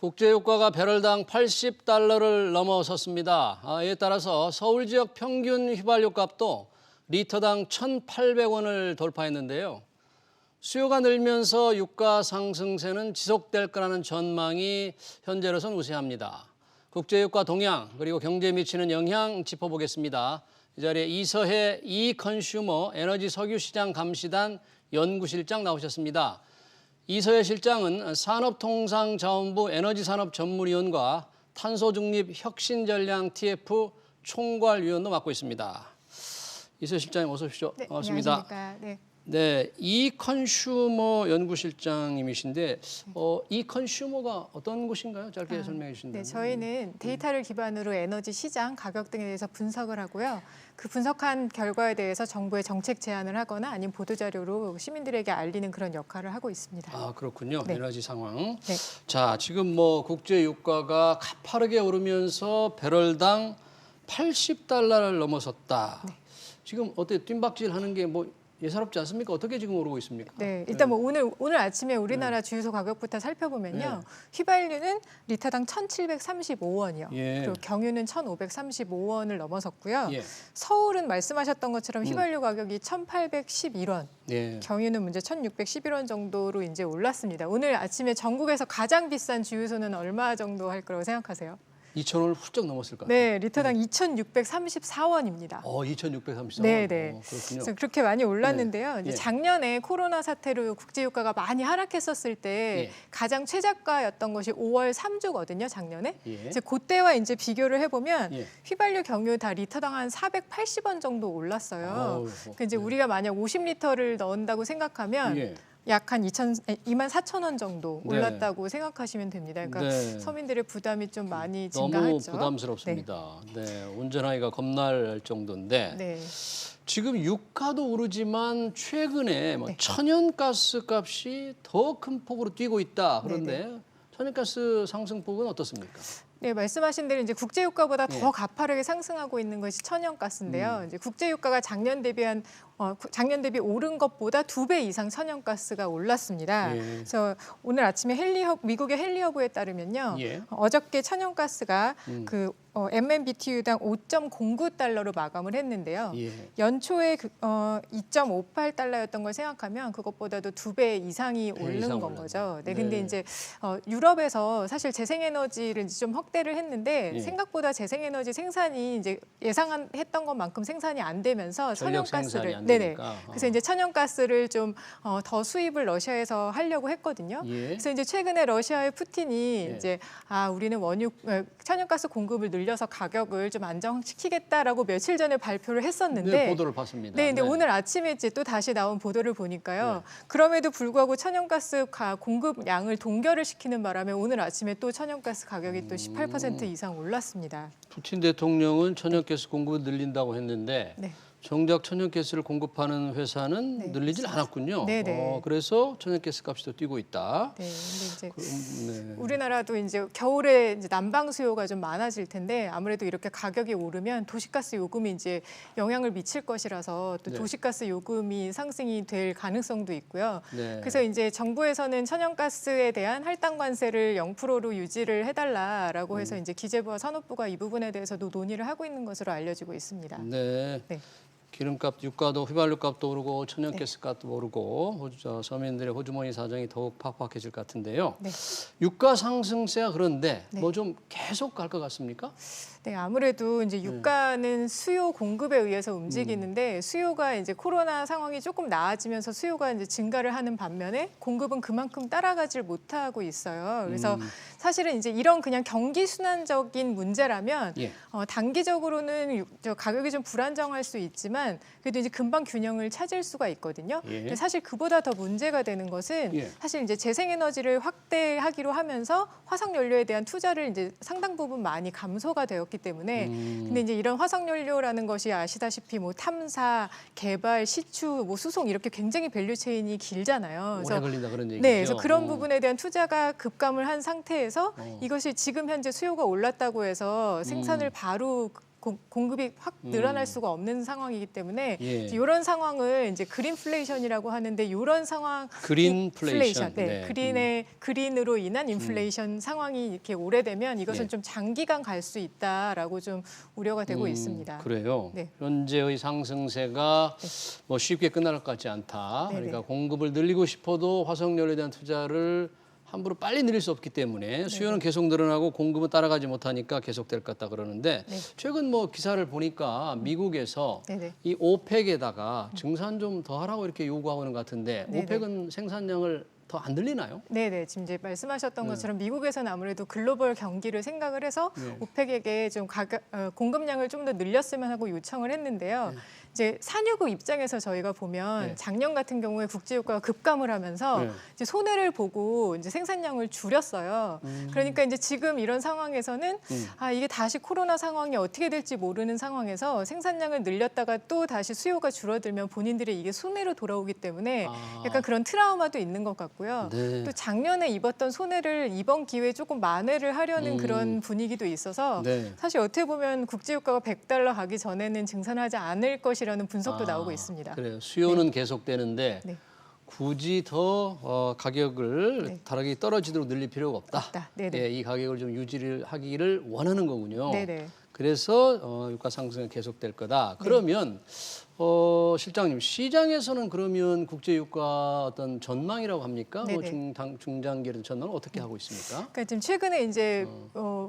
국제유가가 배럴당 80달러를 넘어섰습니다. 이에 따라서 서울 지역 평균 휘발유 값도 리터당 1,800원을 돌파했는데요. 수요가 늘면서 유가 상승세는 지속될 거라는 전망이 현재로선 우세합니다. 국제유가 동향 그리고 경제에 미치는 영향 짚어보겠습니다. 이 자리에 이서해 이컨슈머 에너지 석유시장 감시단 연구실장 나오셨습니다. 이서해 실장은 산업통상자원부 에너지산업전문위원과 탄소중립혁신전략 TF 총괄위원도 맡고 있습니다. 이서해 실장님 어서 오십시오. 네, 반갑습니다. 안녕하십니까. 네. 네, 이컨슈머 연구실장님이신데 이컨슈머가 어떤 곳인가요? 짧게 설명해 주신다면. 네, 저희는 데이터를 기반으로 에너지 시장, 가격 등에 대해서 분석을 하고요. 그 분석한 결과에 대해서 정부에 정책 제안을 하거나 아니면 보도자료로 시민들에게 알리는 그런 역할을 하고 있습니다. 아, 그렇군요. 네. 에너지 상황. 네. 자, 지금 국제 유가가 가파르게 오르면서 배럴당 80달러를 넘어섰다. 네. 지금 어때 뜀박질 하는 게 예사롭지 않습니까? 어떻게 지금 오르고 있습니까? 네, 일단 오늘 아침에 우리나라 주유소 가격부터 살펴보면요. 휘발유는 리터당 1,735원이요. 예. 그리고 경유는 1,535원을 넘어섰고요. 예. 서울은 말씀하셨던 것처럼 휘발유 가격이 1,811원. 예. 경유는 문제 1,611원 정도로 이제 올랐습니다. 오늘 아침에 전국에서 가장 비싼 주유소는 얼마 정도 할 거라고 생각하세요? 2,000원을 훌쩍 넘었을 것 같아요. 네, 리터당 2,634원입니다. 2,634원. 네, 네. 그렇군요. 그래서 그렇게 많이 올랐는데요. 네. 이제 예. 작년에 코로나 사태로 국제유가가 많이 하락했었을 때 예. 가장 최저가였던 것이 5월 3주거든요, 작년에. 예. 이제 그때와 이제 비교를 해보면 예. 휘발유, 경유 다 리터당 한 480원 정도 올랐어요. 그러니까 이제 우리가 만약 50리터를 넣는다고 생각하면 예. 약 한 24,000원 정도 네. 올랐다고 생각하시면 됩니다. 그러니까 네. 서민들의 부담이 좀 많이 너무 증가했죠. 부담스럽습니다. 네. 운전하기가 겁날 정도인데 네. 지금 유가도 오르지만 최근에 네. 천연가스 값이 더 큰 폭으로 뛰고 있다. 그런데 천연가스 상승폭은 어떻습니까? 네, 말씀하신 대로 이제 국제유가보다 예. 더 가파르게 상승하고 있는 것이 천연가스인데요. 이제 국제유가가 작년 대비 오른 것보다 2배 이상 천연가스가 올랐습니다. 예. 그래서 오늘 아침에 미국의 헨리허브에 따르면요, 예. 어저께 천연가스가 음. MMBTU당 5.09달러로 마감을 했는데요. 예. 연초에 2.58달러였던 걸 생각하면 그것보다도 2배 이상이 배 오른 이상 건 올랐네. 거죠. 네, 네. 근데 이제 유럽에서 사실 재생에너지를 이제 좀 확대를 했는데 예. 생각보다 재생에너지 생산이 이제 예상했던 것만큼 생산이 안 되면서 전력 생산이 천연가스를 안 네네. 되니까. 그래서 이제 천연가스를 좀 더 수입을 러시아에서 하려고 했거든요. 예. 그래서 이제 최근에 러시아의 푸틴이 예. 이제 우리는 천연가스 공급을 늘려서 가격을 좀 안정시키겠다라고 며칠 전에 발표를 했었는데 네, 보도를 봤습니다. 네, 근데 오늘 아침에 이제 또 다시 나온 보도를 보니까요. 그럼에도 불구하고 천연가스 공급량을 동결을 시키는 바람에 오늘 아침에 또 천연가스 가격이 또 18% 이상 올랐습니다. 푸틴 대통령은 천연가스 공급을 늘린다고 했는데 네. 정작 천연가스를 공급하는 회사는 네, 늘리질 않았군요. 네네. 그래서 천연가스 값이 더 뛰고 있다. 네, 근데 이제 네. 우리나라도 이제 겨울에 이제 난방 수요가 좀 많아질 텐데 아무래도 이렇게 가격이 오르면 도시가스 요금이 이제 영향을 미칠 것이라서 또 네. 도시가스 요금이 상승이 될 가능성도 있고요. 네. 그래서 이제 정부에서는 천연가스에 대한 할당 관세를 0%로 유지를 해달라라고 해서 이제 기재부와 산업부가 이 부분에 대해서도 논의를 하고 있는 것으로 알려지고 있습니다. 네. 네. 기름값, 유가도 휘발유 값도 오르고 천연가스 값도 오르고 서민들의 호주머니 사정이 더욱 팍팍해질 것 같은데요. 네. 유가 상승세가 그런데 네. 좀 계속 갈 것 같습니까? 네, 아무래도 이제 유가는 수요 공급에 의해서 움직이는데 수요가 이제 코로나 상황이 조금 나아지면서 수요가 이제 증가를 하는 반면에 공급은 그만큼 따라가질 못하고 있어요. 그래서 사실은 이제 이런 그냥 경기 순환적인 문제라면 예. 단기적으로는 가격이 좀 불안정할 수 있지만 그래도 이제 금방 균형을 찾을 수가 있거든요. 예. 근데 사실 그보다 더 문제가 되는 것은 예. 사실 이제 재생에너지를 확대하기로 하면서 화석연료에 대한 투자를 이제 상당 부분 많이 감소가 되었기 때문에 근데 이제 이런 화석연료라는 것이 아시다시피 탐사, 개발, 시추, 수송 이렇게 굉장히 밸류체인이 길잖아요. 오래 걸린다 그런 얘기죠. 네, 그래서 그런 부분에 대한 투자가 급감을 한 상태에서 어. 이것이 지금 현재 수요가 올랐다고 해서 생산을 바로 공급이 확 늘어날 수가 없는 상황이기 때문에 예. 이런 상황을 이제 그린플레이션이라고 하는데 이런 상황 그린플레이션. 네, 그린으로 인한 인플레이션 상황이 이렇게 오래되면 이것은 예. 좀 장기간 갈 수 있다라고 좀 우려가 되고 있습니다. 그래요. 네. 현재의 상승세가 뭐 쉽게 끝날 것 같지 않다. 네네. 그러니까 공급을 늘리고 싶어도 화석연료에 대한 투자를 함부로 빨리 늘릴 수 없기 때문에 수요는 계속 늘어나고 공급은 따라가지 못하니까 계속될 것 같다 그러는데 네. 최근 뭐 기사를 보니까 미국에서 네네. 이 오펙에다가 증산 좀 더 하라고 이렇게 요구하는 것 같은데 네네. 오펙은 생산량을 더 안 늘리나요? 네네, 지금 이제 말씀하셨던 것처럼 미국에서는 아무래도 글로벌 경기를 생각을 해서 네. 오펙에게 좀 공급량을 좀 더 늘렸으면 하고 요청을 했는데요. 이제 산유국 입장에서 저희가 보면 네. 작년 같은 경우에 국제유가가 급감을 하면서 네. 이제 손해를 보고 이제 생산량을 줄였어요. 그러니까 이제 지금 이런 상황에서는 이게 다시 코로나 상황이 어떻게 될지 모르는 상황에서 생산량을 늘렸다가 또 다시 수요가 줄어들면 본인들이 이게 손해로 돌아오기 때문에 약간 그런 트라우마도 있는 것 같고요. 네. 또 작년에 입었던 손해를 이번 기회에 조금 만회를 하려는 그런 분위기도 있어서 네. 사실 어떻게 보면 국제유가가 100달러 가기 전에는 증산하지 않을 것이라는 분석도 나오고 있습니다. 그래요. 수요는 계속되는데 네. 굳이 더 가격을 네. 다르게 떨어지도록 늘릴 필요가 없다. 없다. 네네. 예, 이 가격을 좀 유지를 하기를 원하는 거군요. 네네. 그래서 유가 상승이 계속될 거다. 그러면 실장님 시장에서는 그러면 국제 유가 어떤 전망이라고 합니까? 뭐 네네. 중장기의 전망을 어떻게 하고 있습니까? 그러니까 지금 최근에 이제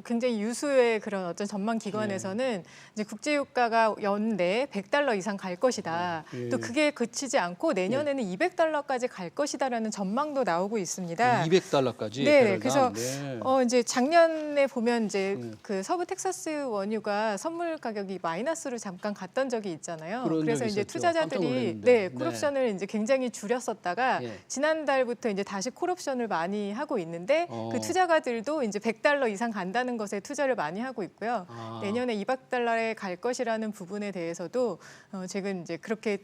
굉장히 유수의 그런 어떤 전망 기관에서는 이제 국제유가가 연내 100달러 이상 갈 것이다. 예. 또 그게 그치지 않고 내년에는 200달러까지 갈 것이다라는 전망도 나오고 있습니다. 200달러까지. 네, 그래서 네. 이제 작년에 보면 이제 그 서부 텍사스 원유가 선물 가격이 마이너스로 잠깐 갔던 적이 있잖아요. 그런 그래서 적이 이제 있었죠. 깜짝 투자자들이 놀랐는데. 콜옵션을 이제 굉장히 줄였었다가 예. 지난달부터 이제 다시 콜옵션을 많이 하고 있는데 그 투자가들도 이제 100달러 이상 간다는 것에 투자를 많이 하고 있고요. 내년에 200달러에 갈 것이라는 부분에 대해서도 최근 이제 그렇게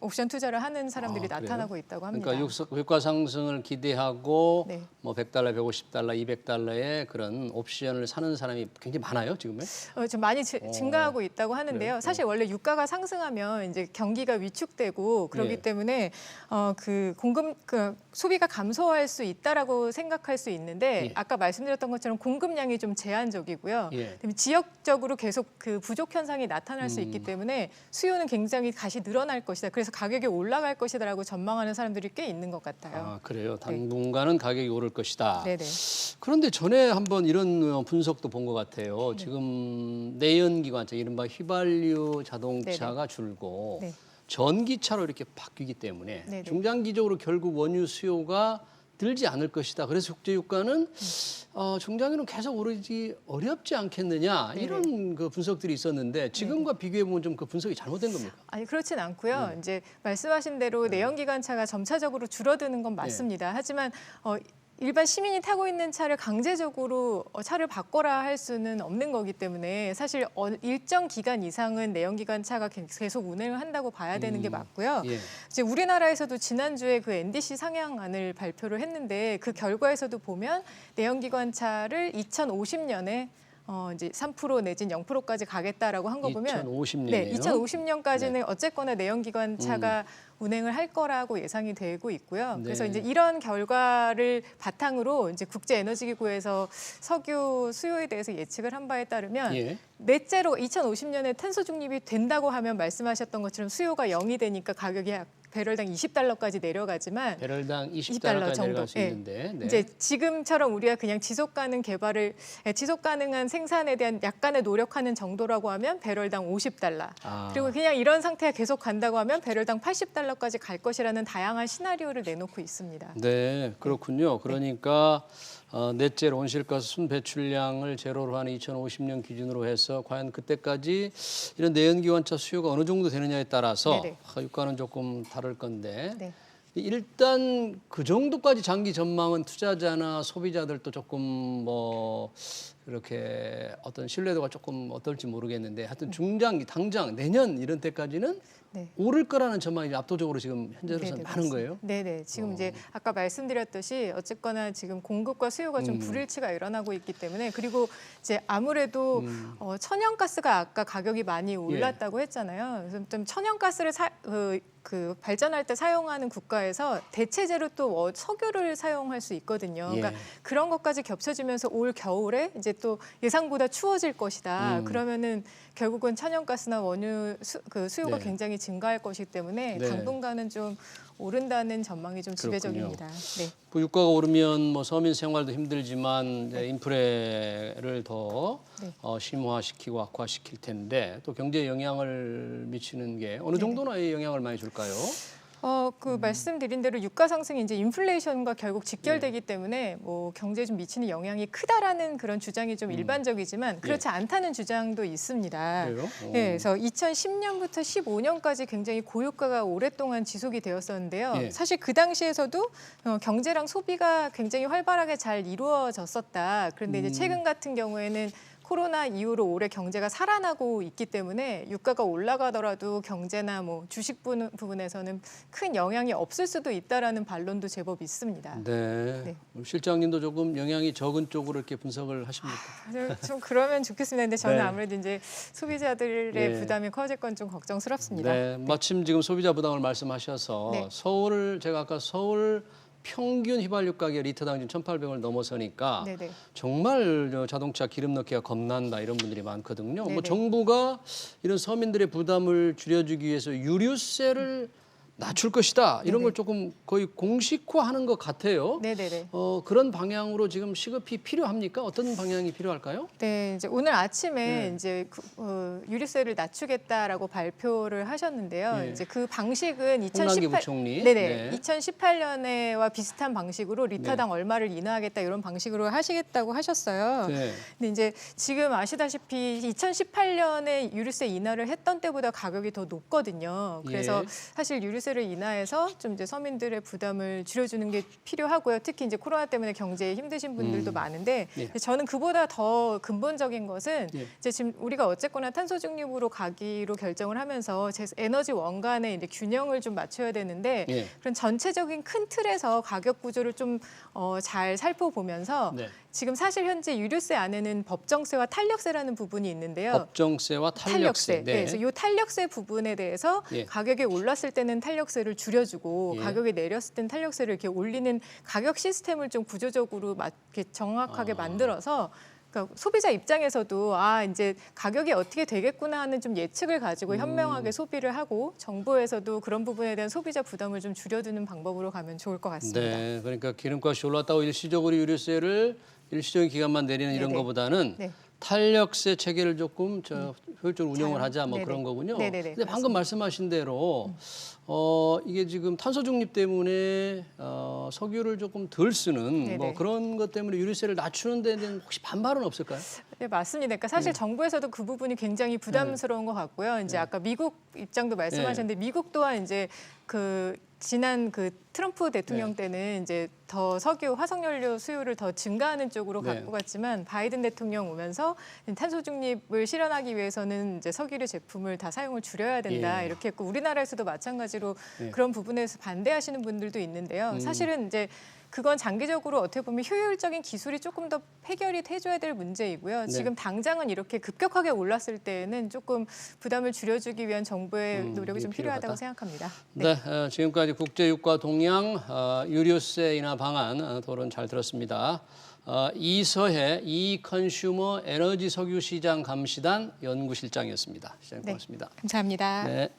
옵션 투자를 하는 사람들이 그래요? 나타나고 있다고 합니다. 그러니까 유가 상승을 기대하고 네. 뭐 100달러, 150달러, 200달러의 그런 옵션을 사는 사람이 굉장히 많아요, 지금에? 좀 많이 증가하고 있다고 하는데요. 그래요? 사실 원래 유가가 상승하면 이제 경기가 위축되고 그렇기 예. 때문에 그 소비가 감소할 수 있다라고 생각할 수 있는데 예. 아까 말씀드렸던 것처럼 공급량이 좀 제한적이고요. 예. 그다음에 지역적으로 계속 그 부족 현상이 나타날 수 있기 때문에 수요는 굉장히 다시 늘어날 것이다. 그래서 가격이 올라갈 것이다라고 전망하는 사람들이 꽤 있는 것 같아요. 그래요. 당분간은 가격이 오를 것이다. 네네. 그런데 전에 한번 이런 분석도 본 것 같아요. 지금 내연기관차, 이른바 휘발유 자동차가 줄고 네. 전기차로 이렇게 바뀌기 때문에 네네. 중장기적으로 결국 원유 수요가 늘지 않을 것이다. 그래서 국제유가는 중장기는 계속 오르지 어렵지 않겠느냐 이런 그 분석들이 있었는데 지금과 비교해 보면 좀 그 분석이 잘못된 겁니까? 아니 그렇진 않고요. 이제 말씀하신 대로 내연기관차가 점차적으로 줄어드는 건 맞습니다. 하지만 일반 시민이 타고 있는 차를 강제적으로 차를 바꿔라 할 수는 없는 거기 때문에 사실 일정 기간 이상은 내연기관차가 계속 운행을 한다고 봐야 되는 게 맞고요. 예. 이제 우리나라에서도 지난주에 그 NDC 상향안을 발표를 했는데 그 결과에서도 보면 내연기관차를 2050년에 이제 3% 내진 0%까지 가겠다라고 한 거 보면 2050년이네요. 네, 2050년까지는 어쨌거나 내연기관차가 운행을 할 거라고 예상이 되고 있고요. 네. 그래서 이제 이런 결과를 바탕으로 이제 국제에너지기구에서 석유 수요에 대해서 예측을 한 바에 따르면 예. 넷째로 2050년에 탄소 중립이 된다고 하면 말씀하셨던 것처럼 수요가 0이 되니까 가격이 배럴당 20달러까지 내려가지만 배럴당 20달러 20달러까지 정도. 내려갈 수 있는데 네. 이제 지금처럼 우리가 그냥 지속 가능한 생산에 대한 약간의 노력하는 정도라고 하면 배럴당 50달러. 그리고 그냥 이런 상태가 계속 간다고 하면 배럴당 80달러까지 갈 것이라는 다양한 시나리오를 내놓고 있습니다. 네, 그렇군요. 그러니까 넷째로 온실가스 순배출량을 제로로 하는 2050년 기준으로 해서 과연 그때까지 이런 내연기관차 수요가 어느 정도 되느냐에 따라서 네네. 유가는 조금 다를 건데 네. 일단 그 정도까지 장기 전망은 투자자나 소비자들도 조금 그렇게 어떤 신뢰도가 조금 어떨지 모르겠는데 하여튼 중장 당장 내년 이런 때까지는 네. 오를 거라는 전망이 압도적으로 지금 현재로서는 네네, 많은 맞습니다. 거예요. 네네. 지금 이제 아까 말씀드렸듯이 어쨌거나 지금 공급과 수요가 좀 불일치가 일어나고 있기 때문에 그리고 이제 아무래도 천연가스가 아까 가격이 많이 올랐다고 했잖아요. 그래서 좀 천연가스를 그 발전할 때 사용하는 국가에서 대체제로 또 석유를 사용할 수 있거든요. 그러니까 그런 것까지 겹쳐지면서 올 겨울에 이제 또 예상보다 추워질 것이다. 그러면은 결국은 천연가스나 원유 수요가 네. 굉장히 증가할 것이기 때문에 네. 당분간은 좀 오른다는 전망이 좀 지배적입니다. 네. 그 유가가 오르면 뭐 서민 생활도 힘들지만 이제 인프레를 더 네. 심화시키고 악화시킬 텐데 또 경제에 영향을 미치는 게 어느 정도나 영향을 많이 줄까요? 말씀드린 대로 유가 상승이 이제 인플레이션과 결국 직결되기 때문에 뭐 경제에 좀 미치는 영향이 크다라는 그런 주장이 좀 일반적이지만 그렇지 않다는 주장도 있습니다. 그래요? 네, 그래서 2010년부터 15년까지 굉장히 고유가가 오랫동안 지속이 되었었는데요. 예. 사실 그 당시에서도 경제랑 소비가 굉장히 활발하게 잘 이루어졌었다. 그런데 이제 최근 같은 경우에는 코로나 이후로 올해 경제가 살아나고 있기 때문에 유가가 올라가더라도 경제나 뭐 주식 부분에서는 큰 영향이 없을 수도 있다라는 반론도 제법 있습니다. 네. 네. 실장님도 조금 영향이 적은 쪽으로 이렇게 분석을 하십니까? 좀 그러면 좋겠습니다. 근데 저는 네. 아무래도 이제 소비자들의 네. 부담이 커질 건 좀 걱정스럽습니다. 네. 마침 지금 소비자 부담을 말씀하셔서 네. 제가 아까 서울 평균 휘발유 가격 리터당 지금 1,800원을 넘어서니까 네네. 정말 자동차 기름 넣기가 겁난다 이런 분들이 많거든요. 뭐 네네. 정부가 이런 서민들의 부담을 줄여주기 위해서 유류세를 낮출 것이다 이런 걸 조금 거의 공식화하는 것 같아요. 네네네. 그런 방향으로 지금 시급히 필요합니까? 어떤 방향이 필요할까요? 네, 이제 오늘 아침에 네. 이제 유류세를 낮추겠다라고 발표를 하셨는데요. 네. 이제 그 방식은 홍남기 부총리. 네네. 네. 2018년에와 비슷한 방식으로 리터당 얼마를 인하하겠다 이런 방식으로 하시겠다고 하셨어요. 네. 근데 이제 지금 아시다시피 2018년에 유류세 인하를 했던 때보다 가격이 더 높거든요. 그래서 예. 사실 유류세를 인하해서 좀 이제 서민들의 부담을 줄여주는 게 필요하고요. 특히 이제 코로나 때문에 경제에 힘드신 분들도 많은데 예. 저는 그보다 더 근본적인 것은 예. 이제 지금 우리가 어쨌거나 탄소 중립으로 가기로 결정을 하면서 에너지 원간의 이제 균형을 좀 맞춰야 되는데 예. 그런 전체적인 큰 틀에서 가격 구조를 좀 잘 살펴보면서 네. 지금 사실 현재 유류세 안에는 법정세와 탄력세라는 부분이 있는데요. 법정세와 탄력세. 네. 그래서 이 탄력세 부분에 대해서 예. 가격이 올랐을 때는 탄력세를 줄여주고 예. 가격이 내렸을 때는 탄력세를 이렇게 올리는 가격 시스템을 좀 구조적으로 이렇게 정확하게 만들어서 그러니까 소비자 입장에서도 이제 가격이 어떻게 되겠구나 하는 좀 예측을 가지고 현명하게 소비를 하고 정부에서도 그런 부분에 대한 소비자 부담을 좀 줄여두는 방법으로 가면 좋을 것 같습니다. 네, 그러니까 기름값이 올랐다고 일시적으로 유류세를 일시적인 기간만 내리는 이런 네네. 것보다는 네. 탄력세 체계를 조금 효율적으로 운영을 잘, 하자 뭐 네네. 그런 거군요. 네네네, 근데 방금 말씀하신 대로 이게 지금 탄소 중립 때문에 석유를 조금 덜 쓰는 뭐 네네. 그런 것 때문에 유류세를 낮추는 데에 대한 혹시 반발은 없을까요? 네, 맞습니다. 그러니까 사실 정부에서도 그 부분이 굉장히 부담스러운 것 같고요. 이제 아까 미국 입장도 말씀하셨는데 미국 또한 이제 지난 트럼프 대통령 때는 이제 더 석유, 화석연료 수요를 더 증가하는 쪽으로 네. 갖고 갔지만 바이든 대통령 오면서 탄소 중립을 실현하기 위해서는 이제 석유류 제품을 다 사용을 줄여야 된다 예. 이렇게 했고 우리나라에서도 마찬가지로 그런 부분에서 반대하시는 분들도 있는데요. 사실은 이제 그건 장기적으로 어떻게 보면 효율적인 기술이 조금 더 해결이 해줘야 될 문제이고요. 네. 지금 당장은 이렇게 급격하게 올랐을 때는 조금 부담을 줄여주기 위한 정부의 노력이 이게 좀 필요하다. 필요하다고 생각합니다. 네, 지금까지 국제유가 동향 유류세 인하 방안 토론 잘 들었습니다. 이서혜 이컨슈머 에너지 석유 시장 감시단 연구실장이었습니다. 시장님 고맙습니다. 감사합니다. 네.